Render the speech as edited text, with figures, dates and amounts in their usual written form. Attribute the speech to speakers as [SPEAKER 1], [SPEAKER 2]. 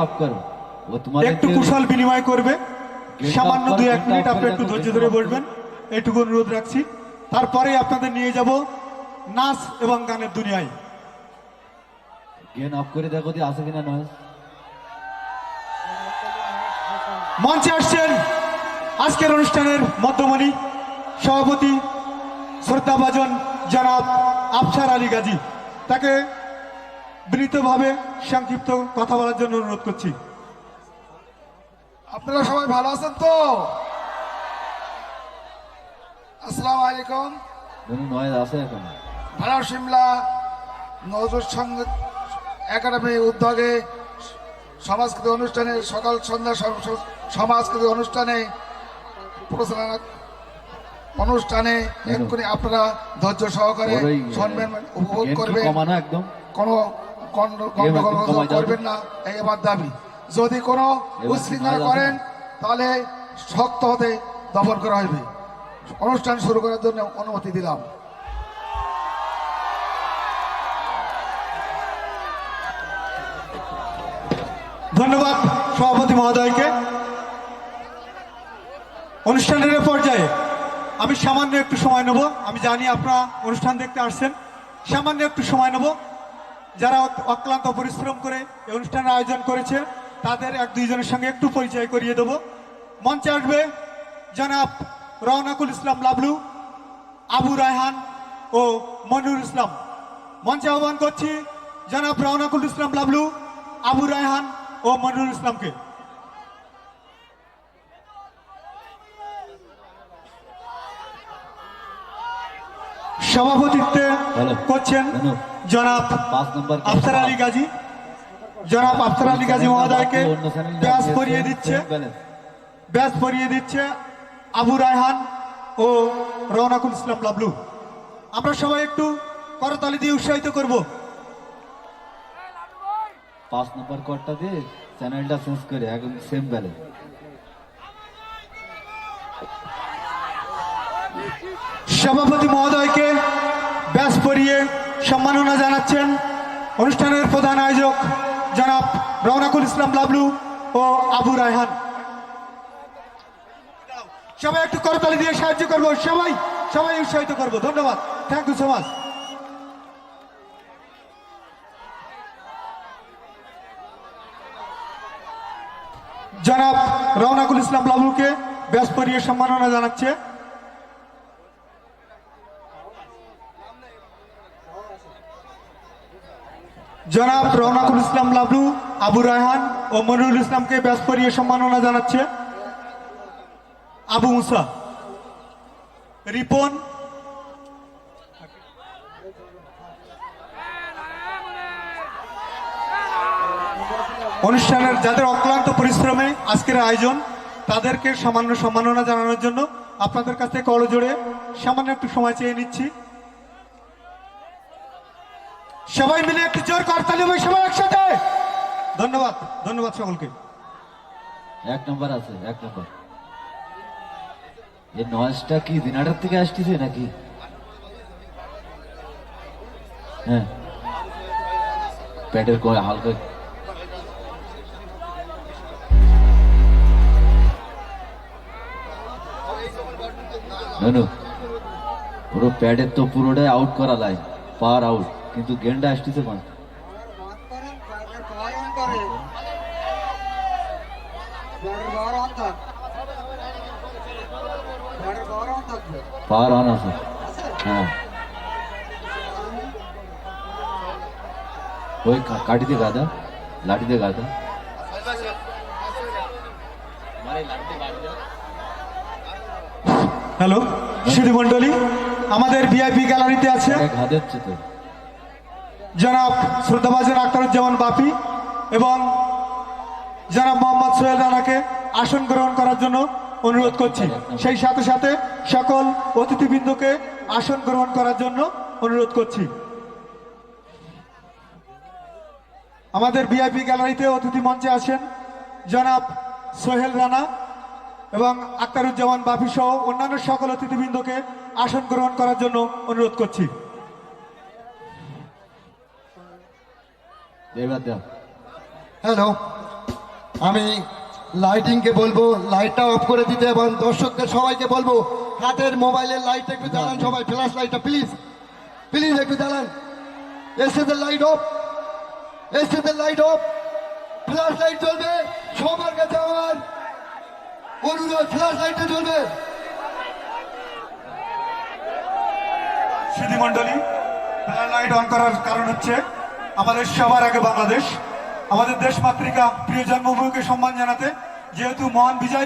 [SPEAKER 1] Of करो वो तुम्हारे
[SPEAKER 2] একটু কুশল বিনিময় করবে। সামান্য 2-1 মিনিট আপনি একটু ধৈর্য ধরে বসবেন, এইটুকু অনুরোধ রাখছি। তারপরে আপনাদের নিয়ে যাব নাচ এবং গানের দুনিয়ায়।
[SPEAKER 1] गेन ऑफ করে দেখো দি আসে কিনা নয়।
[SPEAKER 2] মঞ্চে আসছেন আজকের অনুষ্ঠানের মধ্যমণি সভাপতি শ্রদ্ধাভাজন জনাব আফসার আলী গাজী। তাকে বিনীতভাবে সংক্ষিপ্ত কথা বলার জন্য অনুরোধ করছি।
[SPEAKER 3] আপনারা সবাই ভালো আছেন তো? আসসালামু আলাইকুম।
[SPEAKER 1] ধনু নয় আসে এখন
[SPEAKER 3] ভালো সিমলা নজরুল সঙ্গীত একাডেমি উদ্যোগে সমাজকৃতি অনুষ্ঠানে সকাল সন্ধ্যা সমাজকৃতি অনুষ্ঠানে প্রচারণা অনুষ্ঠানে এক্ষুনি আপনারা ধৈর্য সহকারে শুনবেন, উপভোগ করবেন,
[SPEAKER 1] একদম
[SPEAKER 3] কোনো গন্ডগোল করবেন না, এই আমার দাবি। যদি কোনো উচ্ছৃঙ্খলা করেন তাহলে শক্ত হতে দমন করা হবে। অনুষ্ঠান শুরু করার জন্য অনুমতি দিলাম।
[SPEAKER 2] ধন্যবাদ সভাপতি মহোদয়কে। অনুষ্ঠানের পর্যায়ে আমি সামান্য একটু সময় নেব। আমি জানি আপনারা অনুষ্ঠান দেখতে আসছেন, সামান্য একটু সময় নেব। যারা অক্লান্ত পরিশ্রম করে এই অনুষ্ঠানের আয়োজন করেছে তাদের 1-2 জনের সঙ্গে একটু পরিচয় করিয়ে দেব। মঞ্চে আসবে জনাব রওনাকুল ইসলাম লাবলু, আবু রায়হান ও মনিরুল ইসলাম। মঞ্চে আহ্বান করছি জনাব রওনাকুল ইসলাম লাবলু, আবু রায়হান ও মনিরুল ইসলামকে। সভাপতিত্বে করছেন জনাব আফসার আলী গাজী। জনাব আফসার আলী গাজী মহোদয়কে ব্যাস পরিয়ে দিচ্ছে আবু রায়হান ও রওনাকুল ইসলাম লাবলু। আমরা সবাই একটু করতালি দিয়ে উৎসাহিত করব।
[SPEAKER 1] 5 নম্বর কোডটা দিয়ে চ্যানেলটা চেঞ্জ করে একদম সেম ব্যালেন্স।
[SPEAKER 2] সভাপতি মহোদয়কে ব্যাস পরিয়ে সম্মাননা জানাচ্ছেন অনুষ্ঠানের প্রধান আয়োজক জনাব রওনাকুল ইসলাম লাবলু ও আবু রায়হান। সবাই একটু করতালি দিয়ে সাহায্য করবো, সবাই সবাই উৎসাহিত করবো। ধন্যবাদ, থ্যাংক ইউ সো মাচ। জনাব রওনাকুল ইসলাম লাবলুকে ব্যাস পরিয়ে সম্মাননা জানাচ্ছে জনাব রওনাকুল ইসলাম লাবলু, আবু রায়হান ও মনিরুল ইসলামকে ব্যাস পরিয়ে সম্মাননা জানাচ্ছে আবু মুসা, রিপন, অনুষ্ঠানের যাদের অক্লান্ত পরিশ্রমে আজকের আয়োজন তাদেরকে সামান্য সম্মাননা জানানোর জন্য আপনাদের কাছ থেকে করজোড়ে সামান্য একটু সময় চেয়ে নিচ্ছি। সবাই মিলে একটু জোর করতালি হবে সবাই একসাথে। ধন্যবাদ, ধন্যবাদ সকলকে।
[SPEAKER 1] 1 নম্বর আছে 1 নম্বর। এই নয়েজটা কি দিনাটার থেকে আসতেছে নাকি? হ্যাঁ প্যাডের করে হালকা পুরো প্যাডের তো পুরোটাই আউট করা লাইন, পাওয়ার আউট, কিন্তু গেমটা আসতেছে পাঁচ। পাওয়ার অন আছে, হ্যাঁ ওই কাটিতে গাদা, লাঠিতে গাদা।
[SPEAKER 2] হ্যালো সুধী মন্ডলী, আমাদের ভিআইপি গ্যালারিতে আছে জনাব শ্রদ্ধাভাজন আখতারুজ্জামান বাপি এবং জনাব মোহাম্মদ সোহেল রানাকে আসন গ্রহণ করার জন্য অনুরোধ করছি। সেই সাথে সাথে সকল অতিথিবৃন্দকে আসন গ্রহণ করার জন্য অনুরোধ করছি। আমাদের ভিআইপি গ্যালারিতে অতিথি মঞ্চে আছেন জনাব সোহেল রানা এবং আখতারুজ্জামান বাপি সহ অন্যান্য সকল অতিথিবৃন্দকে আসন গ্রহণ করার জন্য অনুরোধ করছি।
[SPEAKER 1] হ্যালো।
[SPEAKER 4] আমি লাইটিংকে বলবো লাইটটা অফ করে দিতে এবং দর্শকদের সবাইকে বলবো হাতের মোবাইলের লাইট একটু জ্বালান সবাই, ফ্ল্যাশ লাইটটা প্লিজ প্লিজ একটু জ্বালান। এসএদের লাইট অফ, এসএদের লাইট অফ, ফ্ল্যাশ লাইট জ্বলবে। সবার কাছে আমার অনুরোধ, ফ্ল্যাশ লাইটটা জ্বলবে।
[SPEAKER 2] সুধীমণ্ডলী, লাইট অন করার কারণ হচ্ছে আমাদের সবার আগে বাংলাদেশ, আমাদের দেশ মাতৃকা প্রিয় জন্মভূমিকে সম্মান জানাতে, যেহেতু মহান বিজয়